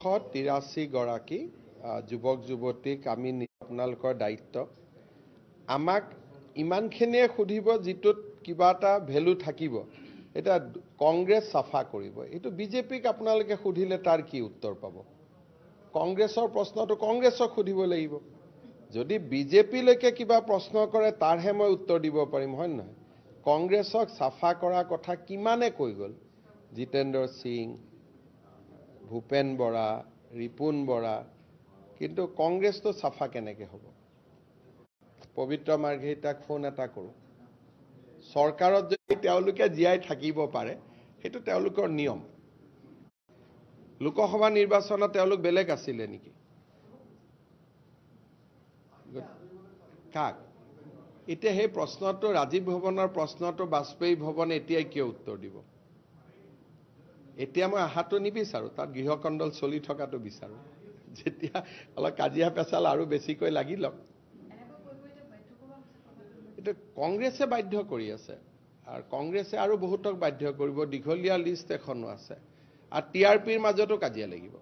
83 গৰাকী যুৱক যুৱতীক আমি আপোনালোকৰ দায়িত্ব আমাক ইমানখিনিয়ে সুধিব যিটোত কিবা এটা ভ্যালু থাকিব এটা কংগ্ৰেছ সাফা কৰিব এটো বিজেপিক আপোনালোকে সুধিলে তাৰ কি উত্তৰ পাব কংগ্ৰেছৰ প্ৰশ্নটো কংগ্ৰেছক সুধিব লাগিব যদি বিজেপি লৈকে কিবা প্ৰশ্ন কৰে তাৰহে মই উত্তৰ দিব পাৰিম হয় নহয় কংগ্ৰেছক সাফা কৰা কথা কিমানে কৈ গল জিতেন্দ্ৰ সিং ভূপেন বৰা ৰিপুন বৰা কিন্তু কংগ্ৰেছটো সাফা কেনেকে হ'ব পবিত্ৰ মাৰ্ঘেৰিটাক ফোন এটা কৰো চৰকাৰত যদি তেওঁলোকে জিয়াই থাকিব পাৰে হেতু তেওঁলোকৰ নিয়ম লোকসভা নিৰ্বাচনত তেওঁলোক বেলেগ আছিল নেকি কাক এতিয়া হে প্ৰশ্নটো ৰাজীৱ ভৱনৰ প্ৰশ্নটো বাজপেয়ী ভৱনে এতিয়া কি উত্তৰ দিব এতিয়া মই আহাটো নিবিচাৰো তাত গৃহকণ্ডল চলি থকাটো বিচাৰো যেতিয়া অলপ কাজিয়া পেছাল আৰু বেছিকৈ লাগিলক এটা কংগ্ৰেছে বাধ্য কৰি আছে আৰু কংগ্ৰেছে আৰু বহুতক বাধ্য কৰিব দীঘলীয়া লিষ্ট এখনো আছে আৰু টিআৰপিৰ মাজতো কাজিয়া লাগিব